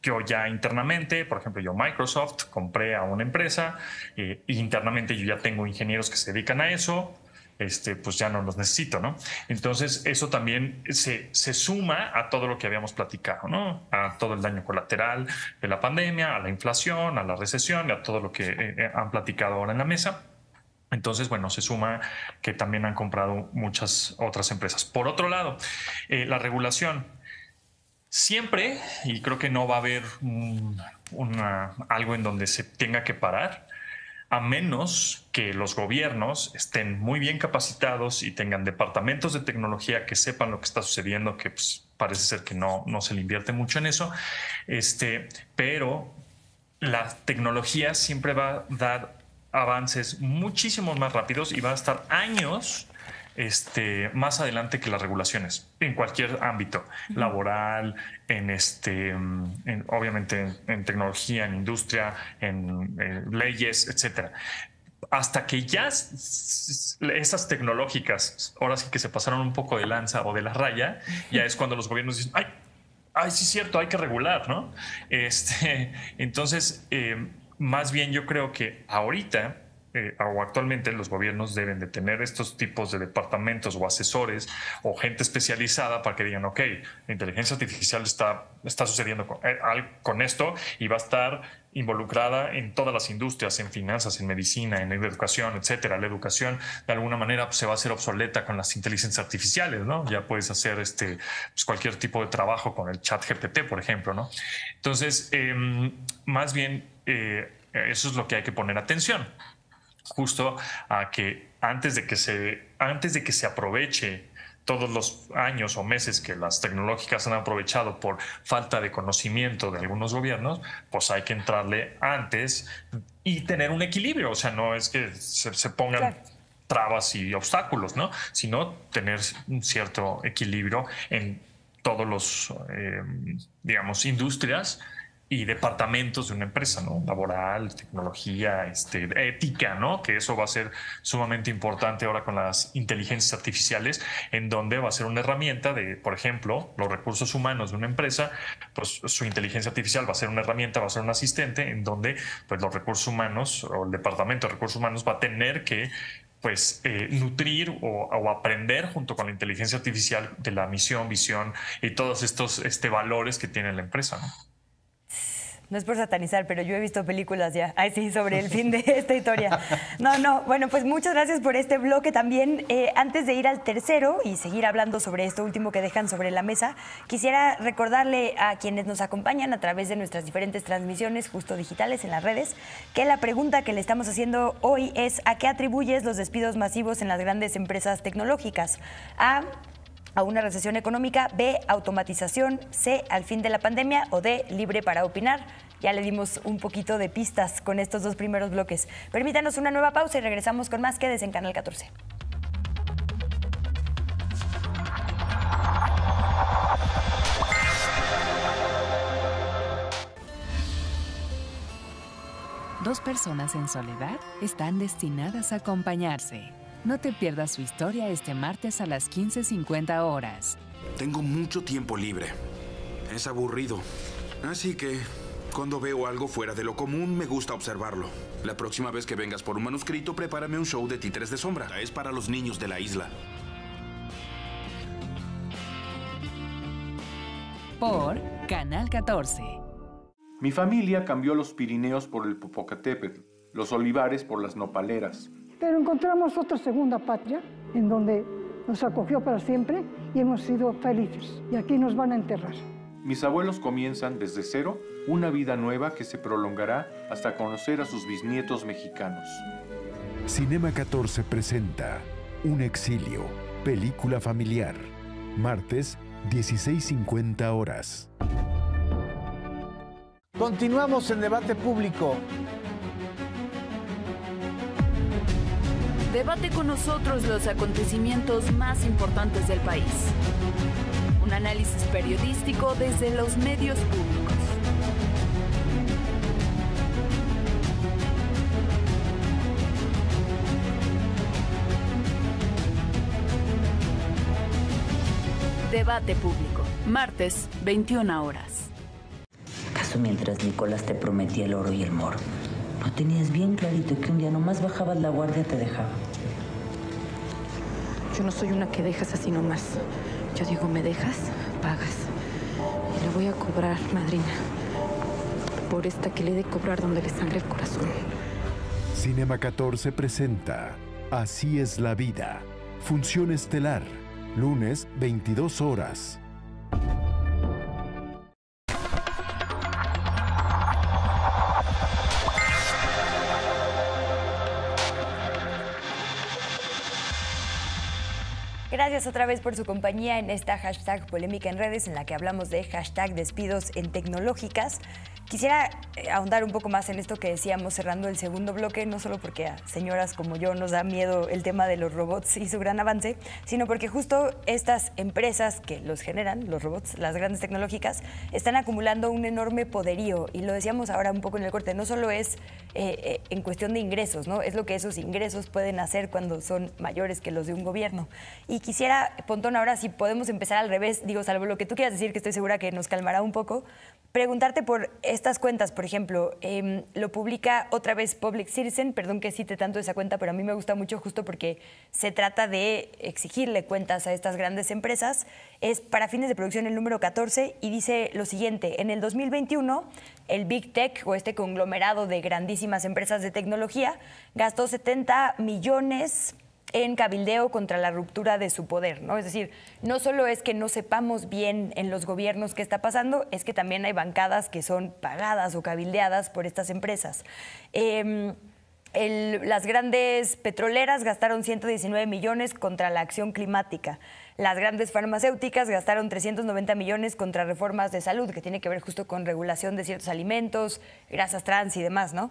yo ya internamente, por ejemplo, yo Microsoft compré a una empresa, internamente yo ya tengo ingenieros que se dedican a eso, pues ya no los necesito, ¿no? Entonces eso también se suma a todo lo que habíamos platicado, ¿no? A todo el daño colateral de la pandemia, a la inflación, a la recesión, a todo lo que han platicado ahora en la mesa. Entonces, bueno, se suma que también han comprado muchas otras empresas. Por otro lado, la regulación. Siempre, y creo que no va a haber algo en donde se tenga que parar, a menos que los gobiernos estén muy bien capacitados y tengan departamentos de tecnología que sepan lo que está sucediendo, que pues, parece ser que no se le invierte mucho en eso, pero la tecnología siempre va a dar avances muchísimos más rápidos y va a estar años más adelante que las regulaciones en cualquier ámbito laboral, obviamente en tecnología, en industria, en leyes, etcétera. Hasta que ya esas tecnológicas ahora sí que se pasaron un poco de lanza o de la raya, ya es cuando los gobiernos dicen, ay, sí es cierto, hay que regular, ¿no? Entonces, más bien yo creo que ahorita o actualmente los gobiernos deben de tener estos tipos de departamentos o asesores o gente especializada para que digan, ok, la inteligencia artificial está sucediendo con esto y va a estar involucrada en todas las industrias, en finanzas, en medicina, en educación, etcétera. La educación de alguna manera pues, se va a hacer obsoleta con las inteligencias artificiales, ¿no? Ya puedes hacer pues, cualquier tipo de trabajo con el chat GPT, por ejemplo, ¿no? Entonces, más bien eso es lo que hay que poner atención. Justo a que antes de que se aproveche todos los años o meses que las tecnológicas han aprovechado por falta de conocimiento de algunos gobiernos, pues hay que entrarle antes y tener un equilibrio. O sea, no es que se pongan trabas y obstáculos, ¿no? Sino tener un cierto equilibrio en todos los, digamos, industrias y departamentos de una empresa, ¿no? Laboral, tecnología, ética, ¿no? Que eso va a ser sumamente importante ahora con las inteligencias artificiales, en donde va a ser una herramienta de, por ejemplo, los recursos humanos de una empresa, pues su inteligencia artificial va a ser una herramienta, va a ser un asistente, en donde pues los recursos humanos o el departamento de recursos humanos va a tener que pues nutrir o aprender junto con la inteligencia artificial de la misión, visión y todos estos valores que tiene la empresa, ¿no? No es por satanizar, pero yo he visto películas ya, sobre el fin de esta historia. No, bueno, pues muchas gracias por este bloque también. Antes de ir al tercero y seguir hablando sobre esto último que dejan sobre la mesa, quisiera recordarle a quienes nos acompañan a través de nuestras diferentes transmisiones, justo digitales en las redes, que la pregunta que le estamos haciendo hoy es ¿a qué atribuyes los despidos masivos en las grandes empresas tecnológicas? A una recesión económica, B, automatización, C, al fin de la pandemia o D, libre para opinar. Ya le dimos un poquito de pistas con estos dos primeros bloques. Permítanos una nueva pausa y regresamos con más. Quédese en Canal 14. Dos personas en soledad están destinadas a acompañarse. No te pierdas su historia este martes a las 15:50 horas. Tengo mucho tiempo libre. Es aburrido. Así que, cuando veo algo fuera de lo común, me gusta observarlo. La próxima vez que vengas por un manuscrito, prepárame un show de títeres de sombra. Es para los niños de la isla. Por Canal 14. Mi familia cambió los Pirineos por el Popocatépetl, los olivares por las nopaleras. Pero encontramos otra segunda patria en donde nos acogió para siempre y hemos sido felices. Y aquí nos van a enterrar. Mis abuelos comienzan desde cero una vida nueva que se prolongará hasta conocer a sus bisnietos mexicanos. Cinema 14 presenta Un exilio, película familiar. Martes, 16:50 horas. Continuamos en debate público. Debate con nosotros los acontecimientos más importantes del país. Un análisis periodístico desde los medios públicos. Debate público, martes, 21 horas. ¿Acaso mientras Nicolás te prometía el oro y el moro, no tenías bien clarito que un día nomás bajabas la guardia te dejaba? Yo no soy una que dejas así nomás. Yo digo, me dejas, pagas. Y le voy a cobrar, madrina, por esta que le he de cobrar donde le sangre el corazón. Cinema 14 presenta Así es la vida. Función estelar. Lunes, 22 horas. Gracias otra vez por su compañía en esta hashtag polémica en redes en la que hablamos de hashtag despidos en tecnológicas. Quisiera ahondar un poco más en esto que decíamos cerrando el segundo bloque, no solo porque a señoras como yo nos da miedo el tema de los robots y su gran avance, sino porque justo estas empresas que los generan, los robots, las grandes tecnológicas, están acumulando un enorme poderío. Y lo decíamos ahora un poco en el corte, no solo es en cuestión de ingresos, ¿no? Es lo que esos ingresos pueden hacer cuando son mayores que los de un gobierno. Y quisiera, Pontón, ahora si podemos empezar al revés, digo, salvo lo que tú quieras decir, que estoy segura que nos calmará un poco, preguntarte por estas cuentas, por ejemplo, lo publica otra vez Public Citizen, perdón que cite tanto esa cuenta, pero a mí me gusta mucho justo porque se trata de exigirle cuentas a estas grandes empresas. Es para fines de producción el número 14 y dice lo siguiente: en el 2021, el Big Tech, o este conglomerado de grandísimas empresas de tecnología, gastó 70 millones en cabildeo contra la ruptura de su poder, ¿no? Es decir, no solo es que no sepamos bien en los gobiernos qué está pasando, es que también hay bancadas que son pagadas o cabildeadas por estas empresas. Las grandes petroleras gastaron 119 millones contra la acción climática. Las grandes farmacéuticas gastaron 390 millones contra reformas de salud, que tiene que ver justo con regulación de ciertos alimentos, grasas trans y demás, ¿no?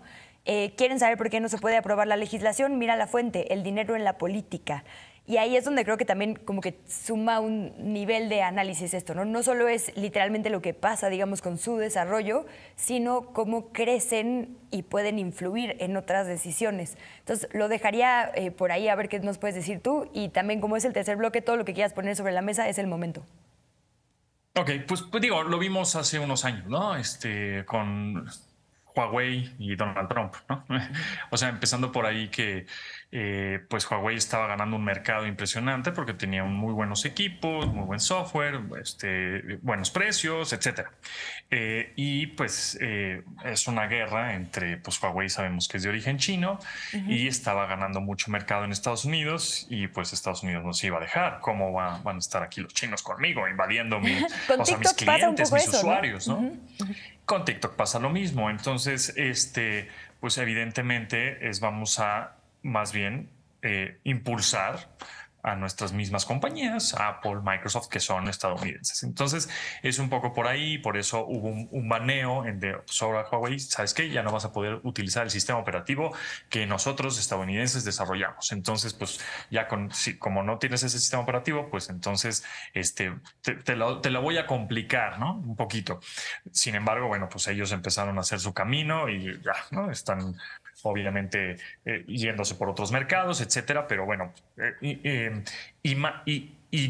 ¿Quieren saber por qué no se puede aprobar la legislación? Mira la fuente, el dinero en la política. Y ahí es donde creo que también como que suma un nivel de análisis esto, ¿no? No solo es literalmente lo que pasa, digamos, con su desarrollo, sino cómo crecen y pueden influir en otras decisiones. Entonces, lo dejaría por ahí a ver qué nos puedes decir tú. Y también, como es el tercer bloque, todo lo que quieras poner sobre la mesa es el momento. Ok, pues digo, lo vimos hace unos años, ¿no? Con Huawei y Donald Trump, ¿no? O sea, empezando por ahí que pues Huawei estaba ganando un mercado impresionante porque tenía muy buenos equipos, muy buen software, buenos precios, etcétera. Y pues es una guerra entre, pues Huawei sabemos que es de origen chino y estaba ganando mucho mercado en Estados Unidos y pues Estados Unidos nos iba a dejar. ¿Cómo van a estar aquí los chinos conmigo invadiendo mis clientes, mis usuarios, ¿no? Con TikTok pasa lo mismo. Entonces, pues evidentemente vamos a más bien impulsar a nuestras mismas compañías, Apple, Microsoft, que son estadounidenses. Entonces, es un poco por ahí, por eso hubo un baneo sobre Huawei. ¿Sabes qué? Ya no vas a poder utilizar el sistema operativo que nosotros, estadounidenses, desarrollamos. Entonces, pues ya como no tienes ese sistema operativo, pues entonces te lo voy a complicar, ¿no? Un poquito. Sin embargo, bueno, pues ellos empezaron a hacer su camino y ya, ¿no? Están obviamente yéndose por otros mercados, etcétera, pero bueno, y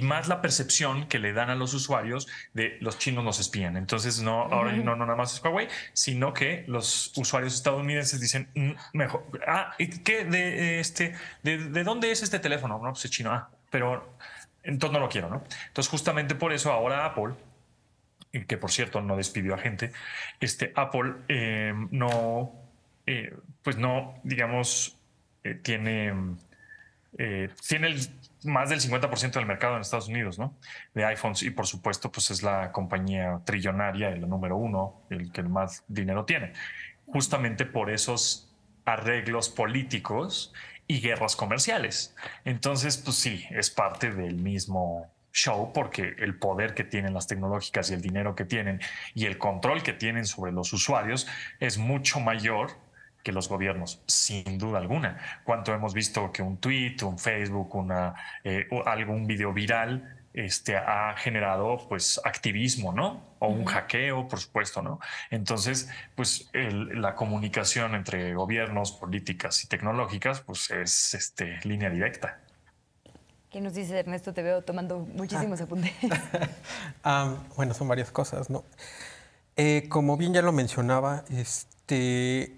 más la percepción que le dan a los usuarios de los chinos nos espían. Entonces, ahora no nada más es Huawei, sino que los usuarios estadounidenses dicen, mejor, ¿qué de dónde es este teléfono? No, pues es chino, pero entonces no lo quiero, ¿no? Entonces, justamente por eso ahora Apple, que por cierto no despidió a gente, Apple pues no, digamos, tiene más del 50% del mercado en Estados Unidos, ¿no? De iPhones, y por supuesto, pues es la compañía trillonaria, el número uno, el que más dinero tiene. Justamente por esos arreglos políticos y guerras comerciales. Entonces, pues sí, es parte del mismo show, porque el poder que tienen las tecnológicas y el dinero que tienen y el control que tienen sobre los usuarios es mucho mayor que los gobiernos, sin duda alguna. ¿Cuánto hemos visto que un tweet, un Facebook, algún video viral ha generado pues activismo, ¿no? O un hackeo, por supuesto, ¿no? Entonces, pues la comunicación entre gobiernos, políticas y tecnológicas, pues es línea directa. ¿Qué nos dice Ernesto? Te veo tomando muchísimos apuntes. Bueno, son varias cosas, ¿no? Como bien ya lo mencionaba, el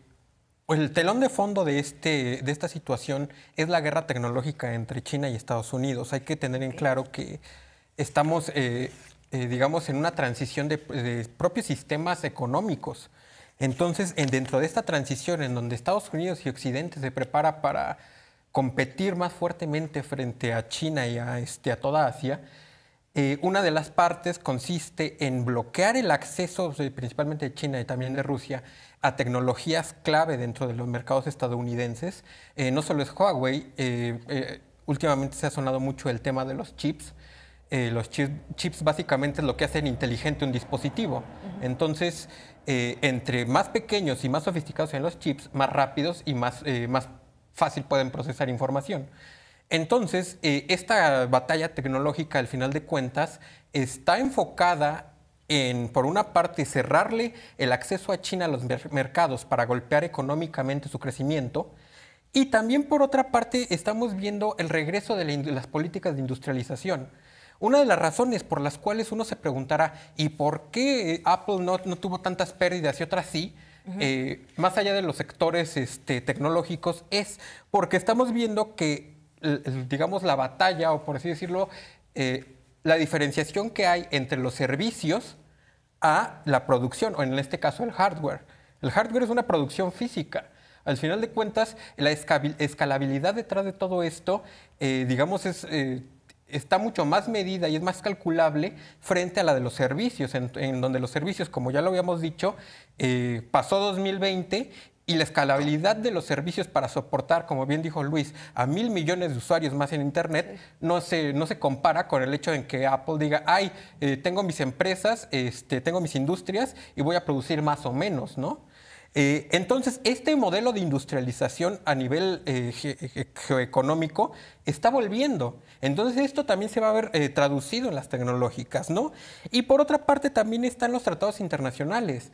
telón de fondo de esta situación es la guerra tecnológica entre China y Estados Unidos. Hay que tener en claro que estamos, digamos, en una transición de propios sistemas económicos. Entonces, dentro de esta transición en donde Estados Unidos y Occidente se prepara para competir más fuertemente frente a China y a toda Asia, una de las partes consiste en bloquear el acceso, principalmente de China y también de Rusia, a tecnologías clave dentro de los mercados estadounidenses. No solo es Huawei, últimamente se ha sonado mucho el tema de los chips. Los chips básicamente es lo que hacen inteligente un dispositivo. Entonces, entre más pequeños y más sofisticados sean los chips, más rápidos y más fácil pueden procesar información. Entonces, esta batalla tecnológica, al final de cuentas, está enfocada en, por una parte, cerrarle el acceso a China a los mercados para golpear económicamente su crecimiento, y también, por otra parte, estamos viendo el regreso de las políticas de industrialización. Una de las razones por las cuales uno se preguntará, ¿y por qué Apple no tuvo tantas pérdidas y otras sí? Más allá de los sectores tecnológicos, es porque estamos viendo que digamos, la batalla, o por así decirlo, la diferenciación que hay entre los servicios a la producción, o en este caso el hardware. El hardware es una producción física. Al final de cuentas, la escalabilidad detrás de todo esto, digamos, está mucho más medida y es más calculable frente a la de los servicios, en donde los servicios, como ya lo habíamos dicho, pasó 2020 y la escalabilidad de los servicios para soportar, como bien dijo Luis, a 1,000 millones de usuarios más en Internet, no se compara con el hecho en que Apple diga, tengo mis empresas, tengo mis industrias y voy a producir más o menos, ¿no? Entonces, este modelo de industrialización a nivel geoeconómico está volviendo. Entonces, esto también se va a ver traducido en las tecnológicas, ¿no? Y por otra parte, también están los tratados internacionales.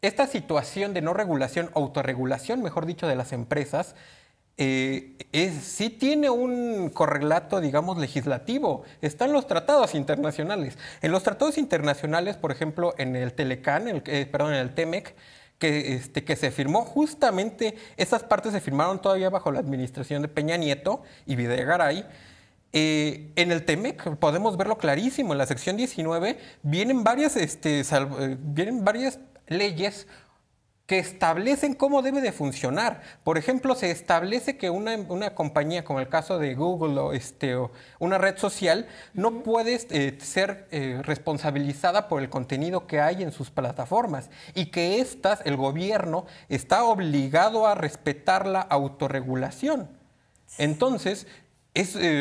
Esta situación de no regulación, autorregulación, mejor dicho, de las empresas, sí tiene un correlato, digamos, legislativo. Están los tratados internacionales. En los tratados internacionales, por ejemplo, en el Telecan, en el TEMEC, que se firmó justamente, esas partes se firmaron todavía bajo la administración de Peña Nieto y Videgaray. En el TEMEC podemos verlo clarísimo. En la sección 19 vienen varias leyes que establecen cómo debe de funcionar. Por ejemplo, se establece que una compañía, como el caso de Google o una red social, no puede ser responsabilizada por el contenido que hay en sus plataformas, y que el gobierno está obligado a respetar la autorregulación. Entonces,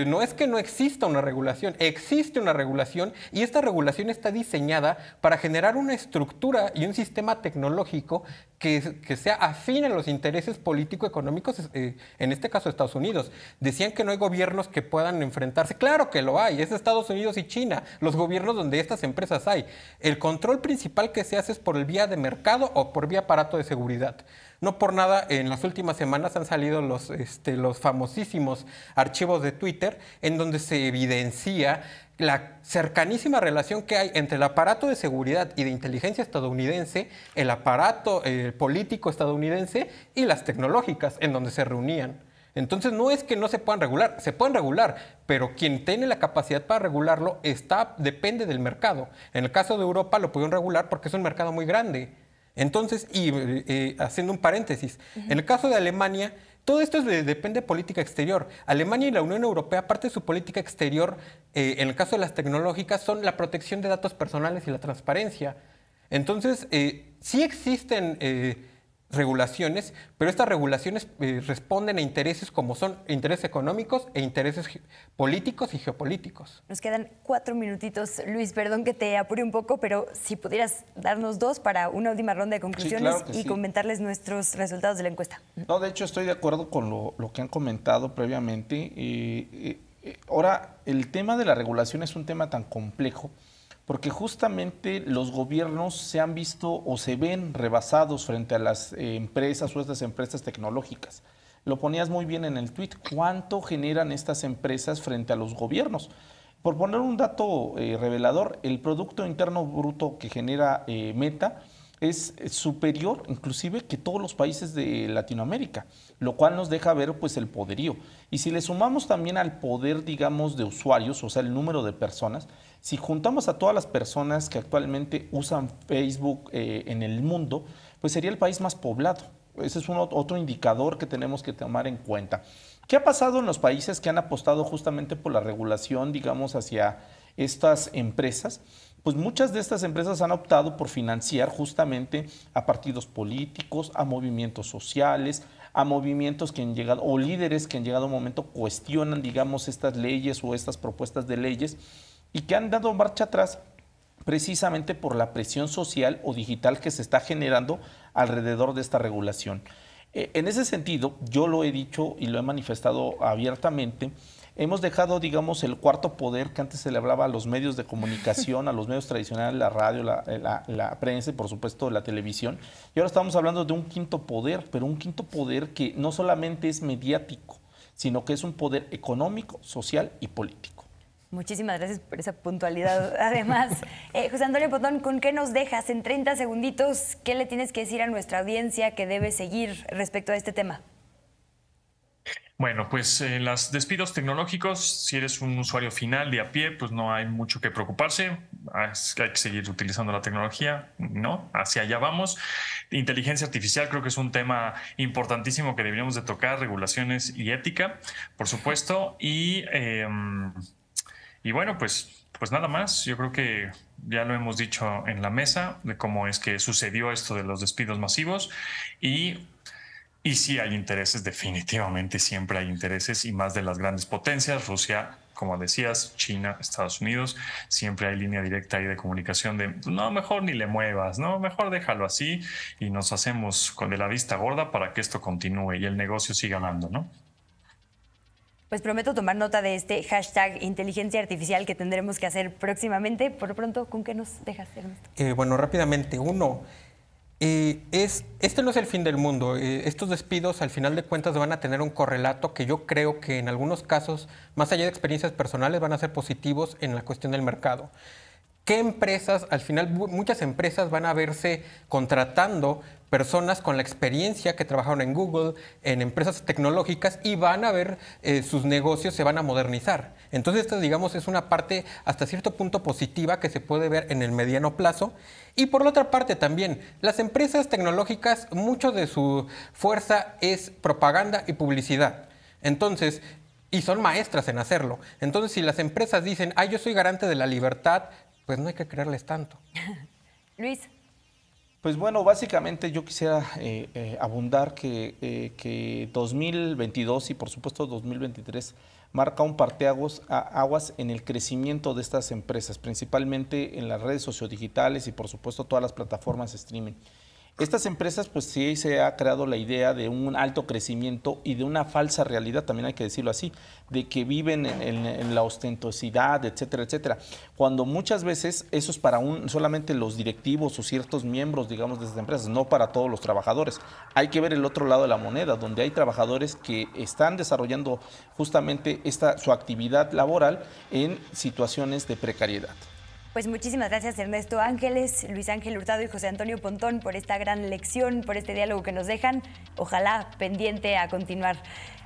no es que no exista una regulación, existe una regulación, y esta regulación está diseñada para generar una estructura y un sistema tecnológico que sea afín a los intereses político-económicos, en este caso Estados Unidos. Decían que no hay gobiernos que puedan enfrentarse. Claro que lo hay, es Estados Unidos y China, los gobiernos donde estas empresas hay. El control principal que se hace es por el vía de mercado o por vía aparato de seguridad. No por nada, en las últimas semanas han salido los famosísimos archivos de Twitter, en donde se evidencia la cercanísima relación que hay entre el aparato de seguridad y de inteligencia estadounidense, el aparato político estadounidense y las tecnológicas, en donde se reunían. Entonces, no es que no se puedan regular, pero quien tiene la capacidad para regularlo depende del mercado. En el caso de Europa lo pudieron regular porque es un mercado muy grande. Entonces, haciendo un paréntesis, en el caso de Alemania, todo esto depende de política exterior. Alemania y la Unión Europea, parte de su política exterior, en el caso de las tecnológicas, son la protección de datos personales y la transparencia. Entonces, sí existen regulaciones, pero estas regulaciones responden a intereses como son intereses económicos e intereses políticos y geopolíticos. Nos quedan 4 minutitos. Luis, perdón que te apure un poco, pero si pudieras darnos 2 para una última ronda de conclusiones, sí, claro y comentarles nuestros resultados de la encuesta. No, de hecho estoy de acuerdo con lo que han comentado previamente. Ahora, el tema de la regulación es un tema tan complejo, porque justamente los gobiernos se han visto o se ven rebasados frente a las empresas o estas empresas tecnológicas. Lo ponías muy bien en el tuit, ¿cuánto generan estas empresas frente a los gobiernos? Por poner un dato revelador, el Producto Interno Bruto que genera Meta es superior inclusive que todos los países de Latinoamérica, lo cual nos deja ver pues el poderío. Y si le sumamos también al poder, digamos, de usuarios, o sea, el número de personas, si juntamos a todas las personas que actualmente usan Facebook en el mundo, pues sería el país más poblado. Ese es otro indicador que tenemos que tomar en cuenta. ¿Qué ha pasado en los países que han apostado justamente por la regulación, digamos, hacia estas empresas? Pues muchas de estas empresas han optado por financiar justamente a partidos políticos, a movimientos sociales, a movimientos que han llegado, o líderes que en llegado un momento cuestionan, digamos, estas leyes o estas propuestas de leyes y que han dado marcha atrás precisamente por la presión social o digital que se está generando alrededor de esta regulación. En ese sentido, yo lo he dicho y lo he manifestado abiertamente, hemos dejado, digamos, el cuarto poder que antes se le hablaba a los medios de comunicación, a los medios tradicionales, la radio, la prensa y por supuesto la televisión. Y ahora estamos hablando de un quinto poder, pero un quinto poder que no solamente es mediático, sino que es un poder económico, social y político. Muchísimas gracias por esa puntualidad. Además, José Antonio Pontón, ¿con qué nos dejas en 30 segunditos? ¿Qué le tienes que decir a nuestra audiencia que debe seguir respecto a este tema? Bueno, pues los despidos tecnológicos, si eres un usuario final de a pie, pues no hay mucho que preocuparse. Hay que seguir utilizando la tecnología, ¿no? Hacia allá vamos. Inteligencia artificial creo que es un tema importantísimo que deberíamos de tocar, regulaciones y ética, por supuesto. Y bueno, pues nada más. Yo creo que ya lo hemos dicho en la mesa de cómo es que sucedió esto de los despidos masivos y sí hay intereses, definitivamente siempre hay intereses y más de las grandes potencias, Rusia, como decías, China, Estados Unidos, siempre hay línea directa ahí de comunicación de no, mejor ni le muevas, no, mejor déjalo así y nos hacemos de la vista gorda para que esto continúe y el negocio siga ganando, ¿no? Pues prometo tomar nota de este hashtag inteligencia artificial que tendremos que hacer próximamente. Por lo pronto, ¿con qué nos dejas, Ernesto? Bueno, rápidamente, este no es el fin del mundo. Estos despidos, al final de cuentas, van a tener un correlato que yo creo que en algunos casos, más allá de experiencias personales, van a ser positivos en la cuestión del mercado. ¿Qué empresas? Al final, muchas empresas van a verse contratando personas con la experiencia que trabajaron en Google, en empresas tecnológicas, y van a ver sus negocios se van a modernizar. Entonces, esto, digamos, es una parte hasta cierto punto positiva que se puede ver en el mediano plazo. Y por la otra parte también, las empresas tecnológicas, mucho de su fuerza es propaganda y publicidad. Entonces, y son maestras en hacerlo. Entonces, si las empresas dicen, yo soy garante de la libertad, pues no hay que creerles tanto. Luis. Pues bueno, básicamente yo quisiera abundar que 2022 y por supuesto 2023 marca un parteaguas en el crecimiento de estas empresas, principalmente en las redes sociodigitales y por supuesto todas las plataformas streaming. Estas empresas, pues sí se ha creado la idea de un alto crecimiento y de una falsa realidad, también hay que decirlo así, de que viven en la ostentosidad, etcétera, etcétera. Cuando muchas veces eso es para solamente los directivos o ciertos miembros, digamos, de estas empresas, no para todos los trabajadores. Hay que ver el otro lado de la moneda, donde hay trabajadores que están desarrollando justamente su actividad laboral en situaciones de precariedad. Pues muchísimas gracias Ernesto Ángeles, Luis Ángel Hurtado y José Antonio Pontón por esta gran lección, por este diálogo que nos dejan. Ojalá pendiente a continuar.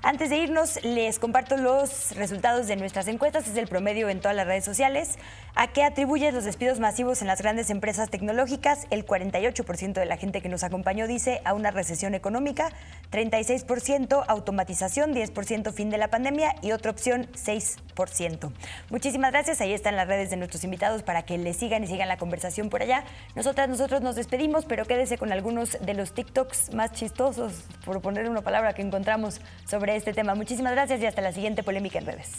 Antes de irnos, les comparto los resultados de nuestras encuestas. Es el promedio en todas las redes sociales. ¿A qué atribuyes los despidos masivos en las grandes empresas tecnológicas? El 48% de la gente que nos acompañó dice a una recesión económica, 36% automatización, 10% fin de la pandemia y otra opción 6%. Muchísimas gracias. Ahí están las redes de nuestros invitados para que les sigan y sigan la conversación por allá. Nosotros nos despedimos, pero quédese con algunos de los TikToks más chistosos, por poner una palabra que encontramos sobre este tema. Muchísimas gracias y hasta la siguiente Polémica en Redes.